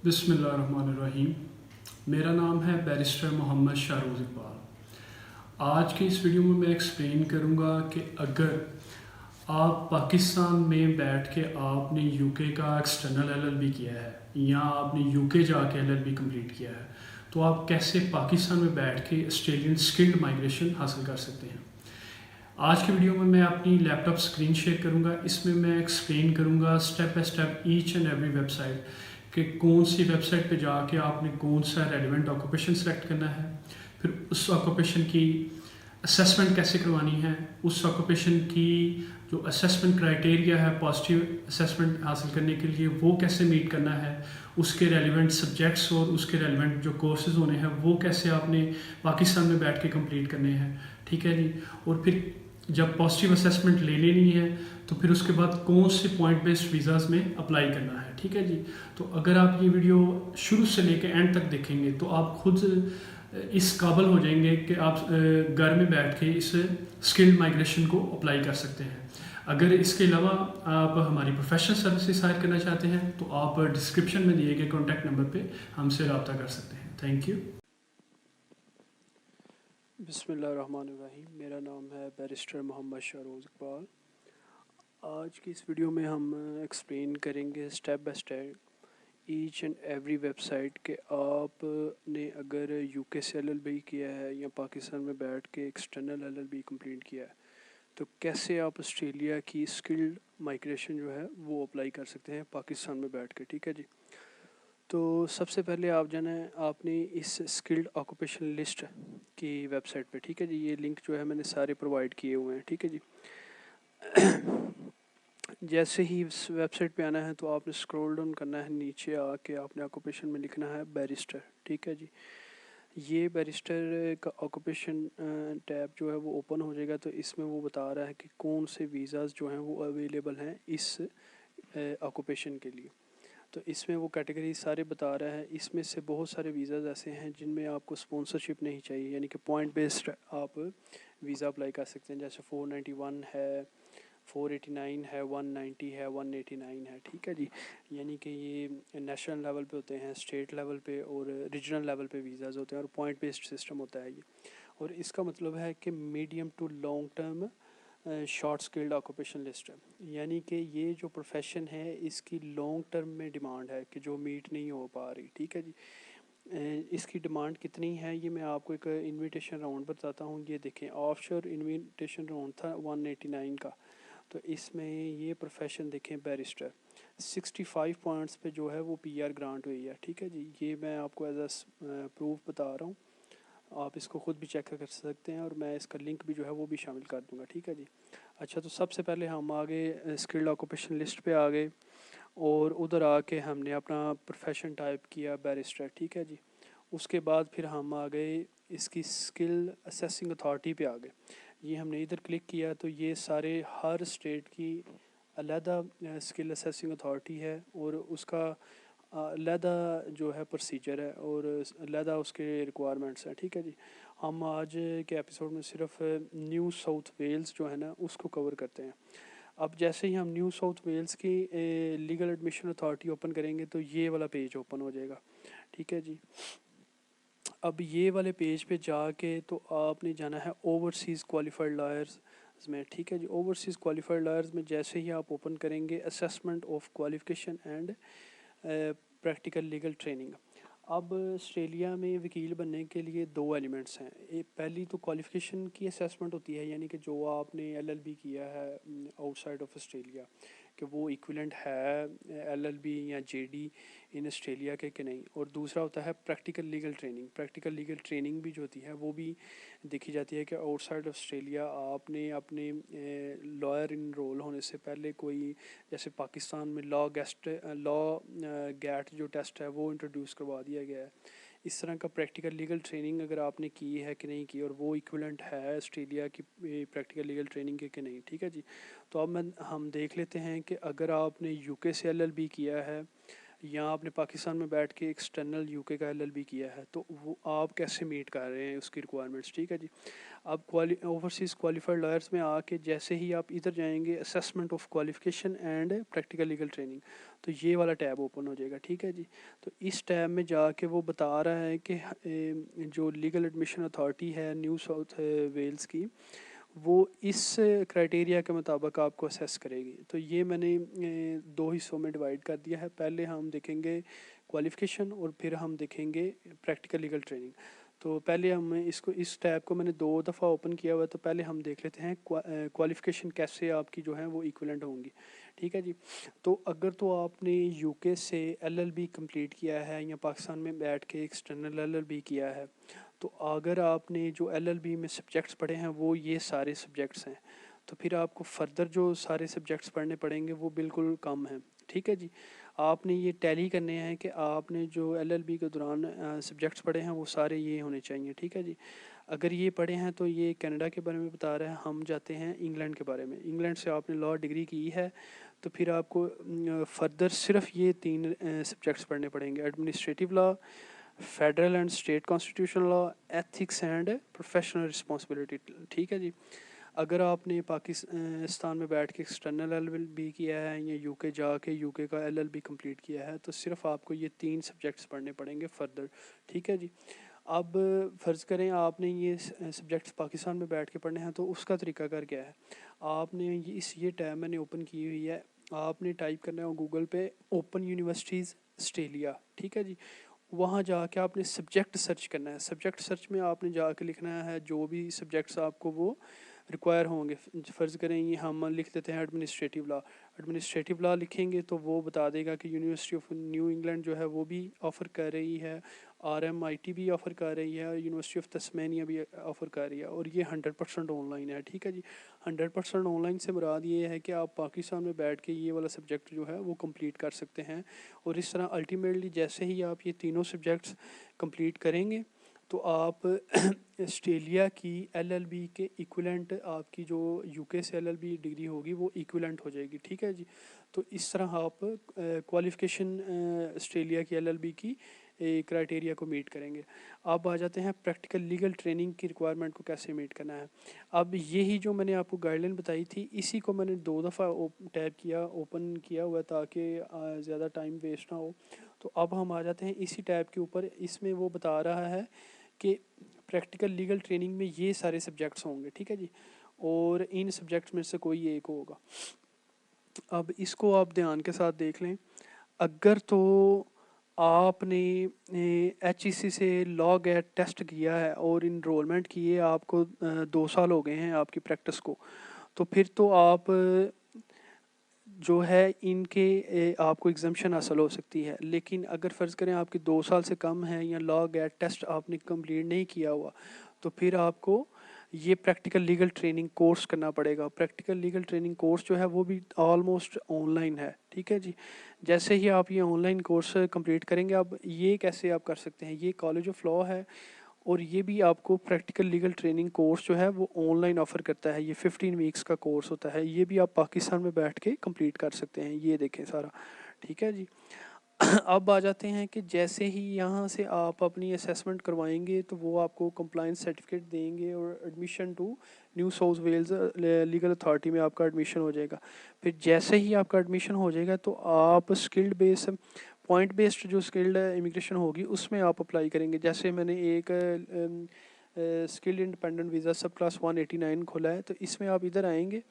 बिस्मिल्लाहिर्रहमानिर्रहीम। मेरा नाम है बैरिस्टर मोहम्मद शाहरोज़ इकबाल। आज की इस वीडियो में मैं एक्सप्लेन करूँगा कि अगर आप पाकिस्तान में बैठ के आपने यूके का एक्सटर्नल एलएलबी किया है या आपने यूके जाके एलएलबी कंप्लीट किया है, तो आप कैसे पाकिस्तान में बैठ के ऑस्ट्रेलियन स्किल्ड माइग्रेशन हासिल कर सकते हैं। आज की वीडियो में मैं अपनी लैपटॉप स्क्रीन शेयर करूंगा। इसमें मैं एक्सप्लेन करूंगा step by step each and every website कि कौन सी वेबसाइट पे जाके आपने कौन सा रेलिवेंट ऑक्यूपेशन सेलेक्ट करना है, फिर उस ऑक्यूपेशन की असेसमेंट कैसे करवानी है, उस ऑक्यूपेशन की जो असेसमेंट क्राइटेरिया है पॉजिटिव असेसमेंट हासिल करने के लिए वो कैसे मीट करना है, उसके रेलिवेंट सब्जेक्ट्स और उसके रेलिवेंट जो कोर्सेज होने हैं वो कैसे आपने पाकिस्तान में बैठ के कंप्लीट करने हैं। ठीक है जी। और फिर जब पॉजिटिव असेसमेंट ले लेनी है तो फिर उसके बाद कौन से पॉइंट बेस्ड वीज़ाज़ में अप्लाई करना है। ठीक है जी। तो अगर आप ये वीडियो शुरू से लेकर एंड तक देखेंगे तो आप खुद इस काबिल हो जाएंगे कि आप घर में बैठ के इस स्किल्ड माइग्रेशन को अप्लाई कर सकते हैं। अगर इसके अलावा आप हमारी प्रोफेशनल सर्विसेज हायर करना चाहते हैं तो आप डिस्क्रिप्शन में दिए गए कॉन्टैक्ट नंबर पे हमसे रब्ता कर सकते हैं। Thank you. बिस्मिल्लाहिर्रहमानिर्रहीम। मेरा नाम है बैरिस्टर मोहम्मद शाहरोज़ इकबाल। आज की इस वीडियो में हम एक्सप्लेन करेंगे step by step each and every website के आपने अगर यूके से एलएलबी किया है या पाकिस्तान में बैठ के एक्सटर्नल एलएलबी कंप्लीट किया है तो कैसे आप ऑस्ट्रेलिया की स्किल्ड माइग्रेशन जो है वो अप्लाई कर सकते हैं पाकिस्तान में बैठ के। ठीक है जी। तो सबसे पहले आप जाना है आपने इस स्किल्ड ऑक्यूपेशन लिस्ट की वेबसाइट पे। ठीक है जी। ये लिंक जो है मैंने सारे प्रोवाइड किए हुए हैं। ठीक है जी। जैसे ही इस वेबसाइट पे आना है तो आपने स्क्रॉल डाउन करना है, नीचे आके आपने ऑक्यूपेशन में लिखना है बैरिस्टर। ठीक है जी। ये बैरिस्टर का ऑक्यूपेशन टैब जो है वो ओपन हो जाएगा तो इसमें वो बता रहा है कि कौन से वीज़ाज़ जो हैं वो अवेलेबल हैं इस ऑक्यूपेशन के लिए। तो इसमें वो कैटेगरी सारे बता रहा है। इसमें से बहुत सारे वीज़ाज़ ऐसे हैं जिनमें आपको स्पॉन्सरशिप नहीं चाहिए, यानी कि पॉइंट बेस्ड आप वीज़ा अप्लाई कर सकते हैं। जैसे 491 है, 489 है, 190 है, 189 है। ठीक है जी। यानी कि ये नेशनल लेवल पे होते हैं, स्टेट लेवल पे और रीजनल लेवल पे वीज़ाज़ होते हैं और पॉइंट बेस्ड सिस्टम होता है ये। और इसका मतलब है कि medium to long term short skilled occupation list है, यानी कि ये जो प्रोफेशन है इसकी लॉन्ग टर्म में डिमांड है कि जो मीट नहीं हो पा रही। ठीक है जी। इसकी डिमांड कितनी है ये मैं आपको एक इनविटेशन राउंड बताता हूँ। ये देखें, ऑफशोर इनविटेशन राउंड था 189 का। तो इसमें ये प्रोफेशन देखें बैरिस्टर 65 पॉइंट्स पे जो है वो पीआर ग्रांट हुई है। ठीक है जी। ये मैं आपको एज अ प्रूफ बता रहा हूँ, आप इसको ख़ुद भी चेक कर सकते हैं और मैं इसका लिंक भी जो है वो भी शामिल कर दूंगा। ठीक है जी। अच्छा, तो सबसे पहले हम आगे स्किल्ड ऑक्यूपेशन लिस्ट पे आ गए और उधर आके हमने अपना प्रोफेशन टाइप किया बैरिस्टर। ठीक है जी। उसके बाद फिर हम आ गए इसकी स्किल असेसिंग अथॉरिटी पे आ गए। ये हमने इधर क्लिक किया तो ये सारे हर स्टेट की अलहदा स्किल असेसिंग अथॉरिटी है और उसका अलहदा जो है प्रोसीजर है और अलहदा उसके रिक्वायरमेंट्स हैं। ठीक है जी। हम आज के एपिसोड में सिर्फ न्यू साउथ वेल्स जो है ना उसको कवर करते हैं। अब जैसे ही हम न्यू साउथ वेल्स की लीगल एडमिशन अथॉरिटी ओपन करेंगे तो ये वाला पेज ओपन हो जाएगा। ठीक है जी। अब ये वाले पेज पे जाके तो आपने जाना है ओवरसीज़ क्वालिफाइड लॉयर्स में। ठीक है जी। ओवरसीज़ क्वालिफाइड लॉयर्स में जैसे ही आप ओपन करेंगे assessment of qualification and practical legal training. अब ऑस्ट्रेलिया में वकील बनने के लिए दो एलिमेंट्स हैं। एक पहली तो क्वालिफ़िकेशन की असेसमेंट होती है, यानी कि जो आपने एलएलबी किया है आउटसाइड ऑफ ऑस्ट्रेलिया कि वो इक्विवेलेंट है एलएलबी या जेडी इन ऑस्ट्रेलिया के कि नहीं। और दूसरा होता है practical legal training. Practical legal training भी जो होती है वो भी देखी जाती है कि आउटसाइड ऑस्ट्रेलिया आपने अपने लॉयर इनरोल होने से पहले कोई, जैसे पाकिस्तान में लॉ गैट जो टेस्ट है वो इंट्रोड्यूस करवा दिया गया है। इस तरह का प्रैक्टिकल लीगल ट्रेनिंग अगर आपने की है कि नहीं की और वो इक्विवेलेंट है ऑस्ट्रेलिया की प्रैक्टिकल लीगल ट्रेनिंग के कि नहीं। ठीक है जी। तो अब हम देख लेते हैं कि अगर आपने यूके से एलएलबी किया है या आपने पाकिस्तान में बैठ के एक्सटर्नल यूके का एलएलबी किया है, तो वो आप कैसे मीट कर रहे हैं उसकी रिक्वायरमेंट्स, ठीक है जी। अब ओवरसीज़ क्वालिफाइड लॉयर्स में आके जैसे ही आप इधर जाएंगे, assessment of qualification and practical legal training, तो ये वाला टैब ओपन हो जाएगा, ठीक है जी। तो इस टैब में जाके वो बता रहा है कि जो लीगल एडमिशन अथॉरिटी है न्यू साउथ वेल्स की, वो इस क्राइटेरिया के मुताबिक आपको असेस करेगी। तो ये मैंने दो हिस्सों में डिवाइड कर दिया है। पहले हम देखेंगे क्वालिफ़िकेशन और फिर हम देखेंगे प्रैक्टिकल लीगल ट्रेनिंग। तो पहले हम इसको, इस टैब को मैंने 2 दफ़ा ओपन किया हुआ है, तो पहले हम देख लेते हैं क्वालिफ़िकेशन कैसे आपकी जो है वो इक्विवेलेंट होंगी, ठीक है जी। तो अगर तो आपने यूके से एलएलबी कंप्लीट किया है या पाकिस्तान में बैठ के एक्सटर्नल एलएलबी किया है, तो अगर आपने जो एलएलबी में सब्जेक्ट्स पढ़े हैं वो ये सारे सब्जेक्ट्स हैं, तो फिर आपको फर्दर जो सारे सब्जेक्ट्स पढ़ने पड़ेंगे वो बिल्कुल कम हैं, ठीक है जी। आपने ये टैली करने हैं कि आपने जो एलएलबी के दौरान सब्जेक्ट्स पढ़े हैं वो सारे ये होने चाहिए, ठीक है जी। अगर ये पढ़े हैं तो ये कनाडा के बारे में बता रहा है। हम जाते हैं इंग्लैंड के बारे में। इंग्लैंड से आपने लॉ डिग्री की है, तो फिर आपको फर्दर सिर्फ ये 3 सब्जेक्ट्स पढ़ने पड़ेंगे: administrative law, federal and state constitution law, ethics and professional responsibility, ठीक है जी। अगर आपने पाकिस्तान में बैठ के एक्सटर्नल एलएलबी किया है या यूके जाके यूके का एलएलबी कंप्लीट किया है, तो सिर्फ आपको ये 3 सब्जेक्ट्स पढ़ने पड़ेंगे फर्दर, ठीक है जी। अब फ़र्ज़ करें आपने ये सब्जेक्ट्स पाकिस्तान में बैठ के पढ़ने हैं, तो उसका तरीकाकार क्या है। आपने ये टैब मैंने ओपन की हुई है, आपने टाइप करना है गूगल पे ओपन यूनिवर्सिटीज़ ऑस्ट्रेलिया, ठीक है जी। वहाँ जाके आपने सब्जेक्ट सर्च करना है। सब्जेक्ट सर्च में आपने जाके लिखना है जो भी सब्जेक्ट्स आपको वो रिक्वायर होंगे। फ़र्ज़ करें ये हम लिख देते हैं एडमिनिस्ट्रेटिव लॉ। एडमिनिस्ट्रेटिव लॉ लिखेंगे तो वो बता देगा कि यूनिवर्सिटी ऑफ न्यू इंग्लैंड जो है वो भी ऑफ़र कर रही है, RMIT भी ऑफ़र कर रही है, यूनिवर्सिटी ऑफ तस्मानिया भी ऑफ़र कर रही है, और ये 100% ऑनलाइन है, ठीक है जी। 100% ऑनलाइन से मुराद ये है कि आप पाकिस्तान में बैठ के ये वाला सब्जेक्ट जो है वो कंप्लीट कर सकते हैं। और इस तरह अल्टीमेटली जैसे ही आप ये तीनों सब्जेक्ट्स कंप्लीट करेंगे, तो आप ऑस्ट्रेलिया की एलएलबी के इक्विवेलेंट, आपकी जो यूके से एलएलबी डिग्री होगी वो इक्विवेलेंट हो जाएगी, ठीक है जी। तो इस तरह आप क्वालिफ़िकेशन ऑस्ट्रेलिया की एलएलबी की क्राइटेरिया को मीट करेंगे। अब आ जाते हैं प्रैक्टिकल लीगल ट्रेनिंग की रिक्वायरमेंट को कैसे मीट करना है। अब यही जो मैंने आपको गाइडलाइन बताई थी, इसी को मैंने 2 दफ़ा ओपन किया हुआ ताकि ज़्यादा टाइम वेस्ट ना हो। तो अब हम आ जाते हैं इसी टैब के ऊपर। इसमें वो बता रहा है कि प्रैक्टिकल लीगल ट्रेनिंग में ये सारे सब्जेक्ट्स होंगे, ठीक है जी, और इन सब्जेक्ट्स में से कोई एक होगा। अब इसको आप ध्यान के साथ देख लें। अगर तो आपने HEC से लॉ गेट टेस्ट किया है और इनरोलमेंट किए, आपको 2 साल हो गए हैं आपकी प्रैक्टिस को, तो फिर तो आप जो है इनके आपको एग्जामेशन हासिल हो सकती है। लेकिन अगर फ़र्ज़ करें आपकी 2 साल से कम है या लॉ गेट टेस्ट आपने कंप्लीट नहीं किया हुआ, तो फिर आपको ये प्रैक्टिकल लीगल ट्रेनिंग कोर्स करना पड़ेगा। प्रैक्टिकल लीगल ट्रेनिंग कोर्स जो है वो भी ऑलमोस्ट ऑनलाइन है, ठीक है जी। जैसे ही आप ये ऑनलाइन कोर्स कंप्लीट करेंगे, अब ये कैसे आप कर सकते हैं, ये कॉलेज ऑफ लॉ है और ये भी आपको प्रैक्टिकल लीगल ट्रेनिंग कोर्स जो है वो ऑनलाइन ऑफ़र करता है। ये 15 वीक्स का कोर्स होता है। ये भी आप पाकिस्तान में बैठ के कंप्लीट कर सकते हैं। ये देखें सारा, ठीक है जी। अब आ जाते हैं कि जैसे ही यहाँ से आप अपनी असेसमेंट करवाएंगे, तो वो आपको कंप्लाइंस सर्टिफिकेट देंगे और admission to New South Wales legal authority में आपका एडमिशन हो जाएगा। फिर जैसे ही आपका एडमिशन हो जाएगा, तो आप स्किल्ड बेस पॉइंट बेस्ड जो स्किल्ड इमिग्रेशन होगी उसमें आप अप्लाई करेंगे। जैसे मैंने एक स्किल्ड इंडिपेंडेंट वीज़ा सब क्लास 189 खोला है, तो इसमें आप इधर आएंगे,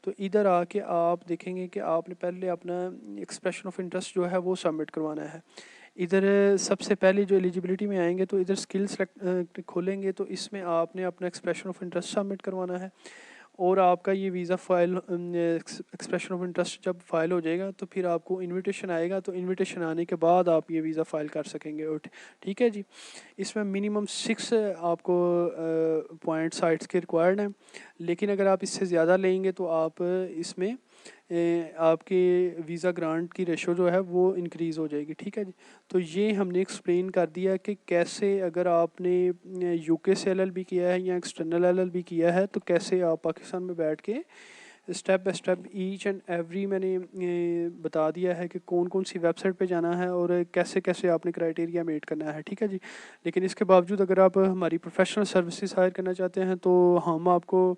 तो इधर आके आप देखेंगे कि आपने पहले अपना एक्सप्रेशन ऑफ इंटरेस्ट जो है वो सबमिट करवाना है। इधर सबसे पहले जो एलिजिबिलिटी में आएंगे, तो इधर स्किल सेलेक्ट खोलेंगे, तो इसमें आपने अपना एक्सप्रेशन ऑफ इंटरेस्ट सबमिट करवाना है। और आपका ये visa file expression of interest जब फ़ाइल हो जाएगा, तो फिर आपको इनविटेशन आएगा, तो इनविटेशन आने के बाद आप ये वीज़ा फ़ाइल कर सकेंगे। और ठीक है जी। इसमें मिनिमम 6 आपको पॉइंट साइट्स के रिक्वायर्ड हैं, लेकिन अगर आप इससे ज़्यादा लेंगे तो आप इसमें आपके वीज़ा ग्रांट की रेशो जो है वो इंक्रीज़ हो जाएगी, ठीक है जी। तो ये हमने एक्सप्लेन कर दिया कि कैसे, अगर आपने यूके से एलएलबी किया है या एक्सटर्नल एलएलबी किया है, तो कैसे आप पाकिस्तान में बैठ के step by step each and every मैंने बता दिया है कि कौन कौन सी वेबसाइट पे जाना है और कैसे कैसे आपने क्राइटेरिया मीट करना है, ठीक है जी। लेकिन इसके बावजूद अगर आप हमारी प्रोफेशनल सर्विसेज हायर करना चाहते हैं तो हम आपको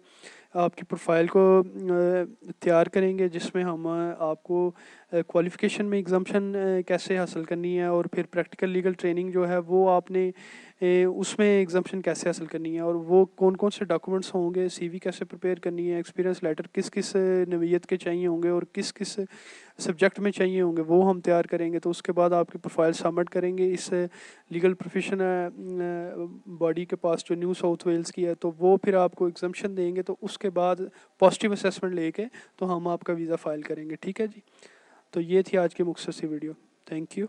आपकी प्रोफाइल को तैयार करेंगे, जिसमें हम आपको क्वालिफ़िकेशन में एग्जाम्शन कैसे हासिल करनी है और फिर प्रैक्टिकल लीगल ट्रेनिंग जो है वो आपने उसमें एग्जाम्शन कैसे हासिल करनी है और वो कौन कौन से डॉक्यूमेंट्स होंगे, सीवी कैसे प्रिपेयर करनी है, एक्सपीरियंस लेटर किस किस नौइयत के चाहिए होंगे और किस किस सब्जेक्ट में चाहिए होंगे, वो हम तैयार करेंगे। तो उसके बाद आपकी प्रोफाइल सबमिट करेंगे इस लीगल प्रोफेशन बॉडी के पास जो न्यू साउथ वेल्स की है, तो वो फिर आपको एग्जाम्शन देंगे। तो उसके बाद पॉजिटिव असेसमेंट लेके तो हम आपका वीज़ा फाइल करेंगे, ठीक है जी। तो ये थी आज की मुख्तसर सी वीडियो। Thank you.